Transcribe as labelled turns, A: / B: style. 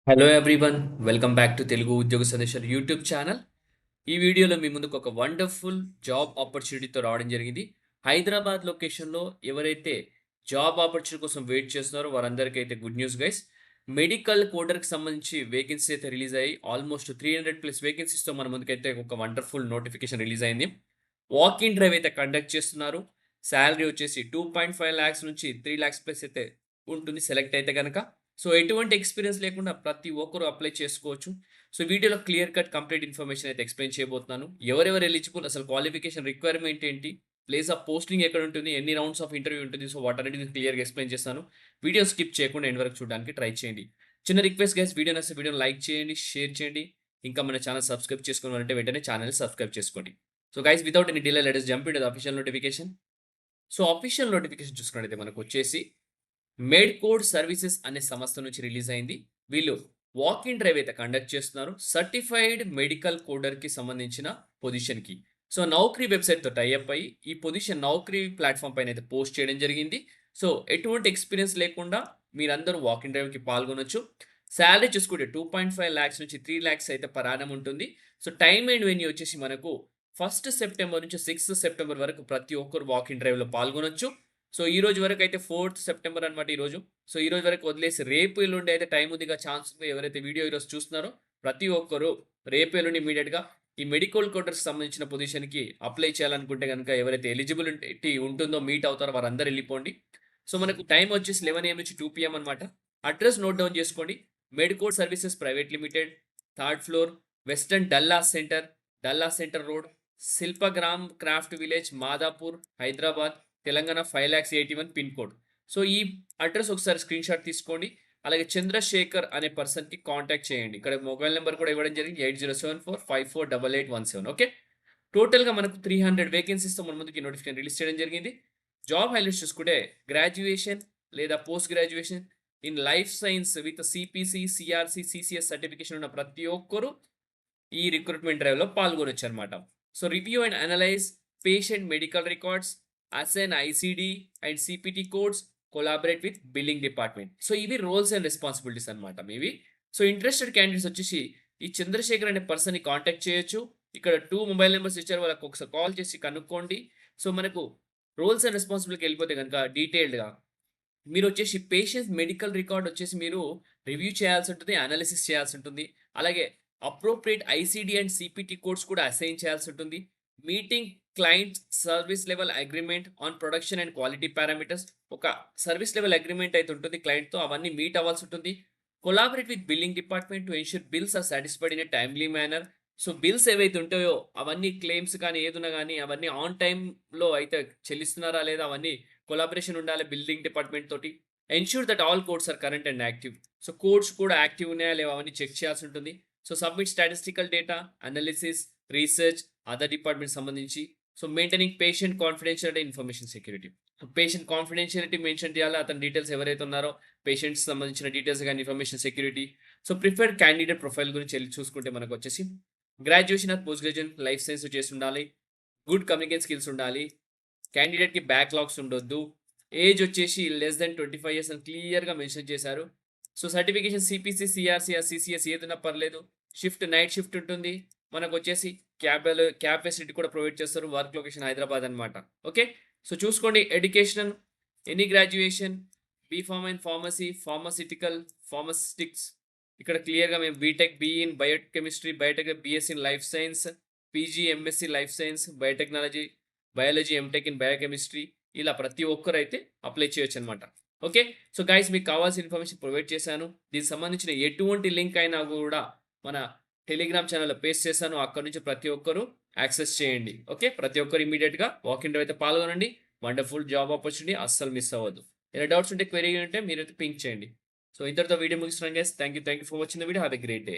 A: Hello everyone, welcome back to Telugu ఉద్యోగ సందేశాలు YouTube channel. ఈ వీడియోలో మీ ముందుకు ఒక వండర్ఫుల్ జాబ్ ఆపర్చునిటీతో రావడం జరిగింది. హైదరాబాద్ లొకేషన్లో ఎవరైతే జాబ్ ఆపర్చునిటీ కోసం వెయిట్ చేస్తున్నారో వారందరికీ అయితే గుడ్ న్యూస్ గైస్. మెడికల్ కోడర్కి సంబంధించి వేకెన్సీ అయితే రిలీజ్ అయ్యి ఆల్మోస్ట్ 300+ వేకెన్సీస్తో మన ముందుకైతే ఒక వండర్ఫుల్ నోటిఫికేషన్ రిలీజ్ అయింది. వాక్ ఇన్ డ్రైవ్ అయితే కండక్ట్ చేస్తున్నారు. శాలరీ వచ్చేసి 2.5 lakhs నుంచి 3 lakhs ప్లస్ అయితే ఉంటుంది సెలెక్ట్ అయితే కనుక. సో ఎటువంటి ఎక్స్‌పీరియన్స్ లేకుండా ప్రతి ఒక్కరు అప్లై చేసుకోవచ్చు. సో వీడియోలో క్లియర్ కట్ కంప్లీట్ ఇన్ఫర్మేషన్ అయితే ఎక్స్‌ప్లెయిన్ చేయబోతున్నాను. ఎవరెవరు ఎలిజిబుల్, అసలు క్వాలిఫికేషన్ రిక్వైర్మెంట్ ఏంటి, ప్లేస్ ఆఫ్ పోస్టింగ్ ఎక్కడ ఉంటుంది, ఎన్ని రౌండ్స్ ఆఫ్ ఇంటర్వ్యూ ఉంటుంది. సో వాటన్నిటిని క్లియర్‌గా ఎక్స్‌ప్లెయిన్ చేస్తాను. వీడియో స్కిప్ చేయకుండా ఎండ్ వరకు చూడడానికి ట్రై చేయండి. చిన్న రిక్వెస్ట్ గైస్, వీడియో నచ్చితే వీడియోని లైక్ చేయండి, షేర్ చేయండి. ఇంకా మన ఛానల్ సబ్స్క్రైబ్ చేసుకోవాలంటే వెంటనే ఛానల్‌ని సబ్స్క్రైబ్ చేసుకోండి. So guys, without any delay let us jump into the official notification. So official notification చూసుకున్నట్టయితే మనకొచ్చేసి మేడ్ కోడ్ సర్వీసెస్ అనే సంస్థ నుంచి రిలీజ్ అయింది. వీళ్ళు వాక్ ఇన్ డ్రైవ్ అయితే కండక్ట్ చేస్తున్నారు. సర్టిఫైడ్ మెడికల్ కోడర్‌కి సంబంధించిన పొజిషన్‌కి. సో నౌకరీ వెబ్‌సైట్‌తో టై అప్ అయ్యి ఈ పొజిషన్ నౌకరీ ప్లాట్‌ఫామ్ పైన అయితే పోస్ట్ చేయడం జరిగింది. సో ఎటువంటి ఎక్స్‌పీరియన్స్ లేకుండా మీరందరూ వాక్ ఇన్ డ్రైవ్‌కి పాల్గొనొచ్చు. సాలరీ చూసుకుంటే 2.5 లాక్స్ నుంచి 3 లాక్స్ అయితే పర్ యానమ్ ఉంటుంది. సో టైమ్ అండ్ వెన్యూ వచ్చేసి మనకు 1 సెప్టెంబర్ నుంచి 6 సెప్టెంబర్ వరకు ప్రతి ఒక్కరు వాక్ ఇన్ డ్రైవ్‌లో పాల్గొనొచ్చు. సో ఈ రోజు వరకు అయితే 4th సెప్టెంబర్ అనమాట ఈరోజు. సో ఈ రోజు వరకు వదిలేసి రేపు, ఎల్లుండి అయితే టైం ఉందిగా, ఛాన్స్ ఉంది. ఎవరైతే వీడియో ఈరోజు చూస్తున్నారో ప్రతి ఒక్కరు రేపు, ఎల్లుండి ఇమ్మీడియేట్‌గా ఈ మెడికల్ కోటర్స్‌కి సంబంధించిన పొజిషన్‌కి అప్లై చేయాలనుకుంటే గనుక ఎవరైతే ఎలిజిబిలిటీ ఉంటుందో, మీట్ అవుతారో వారందరూ ఎళ్ళిపోండి. సో మనకు టైం వచ్చేసి 11 AM నుంచి 2 PM అనమాట. అడ్రెస్ నోట్ డౌన్ చేసుకోండి. Medicode services private limited, third floor, western Dallas centre road, Shilpagram craft village, Madhapur, Hyderabad, Telangana 5,81,000 pin code. So ఈ అడ్రస్ ఒకసారి స్క్రీన్‌షాట్ తీసుకోండి. అలాగే చంద్రశేఖర్ అనే పర్సన్‌కి కాంటాక్ట్ చేయండి. ఇక్కడ మొబైల్ నంబర్ కూడా ఇవ్వడం జరిగింది 8074548817. ఓకే. టోటల్‌గా మనకు 300 వేకెన్సీస్‌తో మన ముందుకి నోటిఫికేషన్ రిలీజ్ చేయడం జరిగింది. జాబ్ హైలైట్స్ చూసుకుంటే గ్రాడ్యుయేషన్ లేదా post graduation in life science with CPC, CRC, CCS certification ఉన్న ప్రతి ఒక్కరు ఈ రిక్రూట్మెంట్ డ్రైవ్‌లో పాల్గొనొచ్చనమాట. So review and analyse patient medical records, assign ICD and CPT codes, collaborate with billing department. So ఇవి roles and responsibilities అనమాట మీవి. So interested candidates వచ్చేసి ఈ చంద్రశేఖర్ అనే పర్సన్‌ని కాంటాక్ట్ చేయొచ్చు. ఇక్కడ 2 మొబైల్ నంబర్స్ ఇచ్చారు. వాళ్ళకి ఒకసారి కాల్ చేసి కనుక్కోండి. సో మనకు రోల్స్ అండ్ రెస్పాన్సిబిలిటీకి వెళ్ళిపోతే గనుక డీటెయిల్డ్‌గా మీరొచ్చేసి పేషెంట్స్ మెడికల్ రికార్డ్ వచ్చేసి మీరు రివ్యూ చేయాల్సి ఉంటుంది. అనాలిసిస్ చేయాల్సి ఉంటుంది. అలాగే appropriate ICD and CPT codes కూడా అసైన్ చేయాల్సి ఉంటుంది. Meeting client service level agreement on production and quality parameters. ఒక సర్వీస్ లెవెల్ అగ్రీమెంట్ అయితే ఉంటుంది క్లయింట్‌తో, అవన్నీ మీట్ అవ్వాల్సి ఉంటుంది. Collaborate with billing department to ensure bills are satisfied in a timely manner. So bills ఏవైతే ఉంటాయో అవన్నీ క్లెయిమ్స్ కానీ ఏదున్నా గానీ అవన్నీ ఆన్ టైమ్‌లో అయితే చెల్లిస్తున్నారా లేదా అవన్నీ కొలాబరేషన్ ఉండాలి బిల్డింగ్ డిపార్ట్మెంట్ తోటి. Ensure that all codes are current and active. So codes కూడా యాక్టివ్ ఉన్నాయా లేవా అవన్నీ చెక్ చేయాల్సి ఉంటుంది. So submit statistical data, analysis, research, other department సంబంధించి. So maintaining patient confidentiality, information security. Patient confidentiality mention చేయాలి. అతని డీటెయిల్స్ ఎవరైతే ఉన్నారో పేషెంట్స్ సంబంధించిన డీటెయిల్స్ గాని, information security. So preferred candidate profile గురించి ఎళ్లి చూసుకుంటే మనకొచ్చేసి graduation or post graduation life science చేసి ఉండాలి. గుడ్ కమ్యూనికేషన్ స్కిల్స్ ఉండాలి. క్యాండిడేట్‌కి బ్యాక్‌లాగ్స్ ఉండొద్దు. ఏజ్ వచ్చేసి లెస్ థాన్ 25 ఇయర్స్ అని క్లియర్‌గా మెన్షన్ చేశారు. So certification CPC, CRC or CCS ఏదున్నా పర్లేదు. షిఫ్ట్ నైట్ షిఫ్ట్ ఉంటుంది. మనకొచ్చేసి క్యాబ్ ఫెసిలిటీ కూడా ప్రొవైడ్ చేస్తారు. వర్క్ లొకేషన్ హైదరాబాద్ అనమాట. ఓకే. సో చూసుకోండి education, any graduation, BPharm in pharmacy, pharmaceutics. ఇక్కడ క్లియర్‌గా మేము BTech, BE in biochemistry, biotech, BSc in life science, PG, MSc life science, biotechnology, biology, MTech in biochemistry, ఇలా ప్రతి ఒక్కరైతే apply చేయొచ్చనమాట. Okay. So guys, మీకు కావాల్సిన information provide చేశాను. దీనికి సంబంధించిన ఎటువంటి లింక్ అయినా గూడా మన టెలిగ్రామ్ ఛానెల్‌లో పేస్ట్ చేశాను. అక్కడి నుంచి ప్రతి ఒక్కరు యాక్సెస్ చేయండి. ఓకే. ప్రతి ఒక్కరు ఇమ్మీడియేట్‌గా వాక్ ఇన్ అయితే పాల్గొనండి. వండర్‌ఫుల్ జాబ్ ఆపర్చునిటీ అస్సలు మిస్ అవ్వద్దు. ఏమైనా డౌట్స్ ఉంటే, క్వెరీ ఉంటే మీరైతే పింక్ చేయండి. సో ఇంతటితో వీడియో ముగిస్తున్నాను guys. Thank you for watching the video. Have a great day.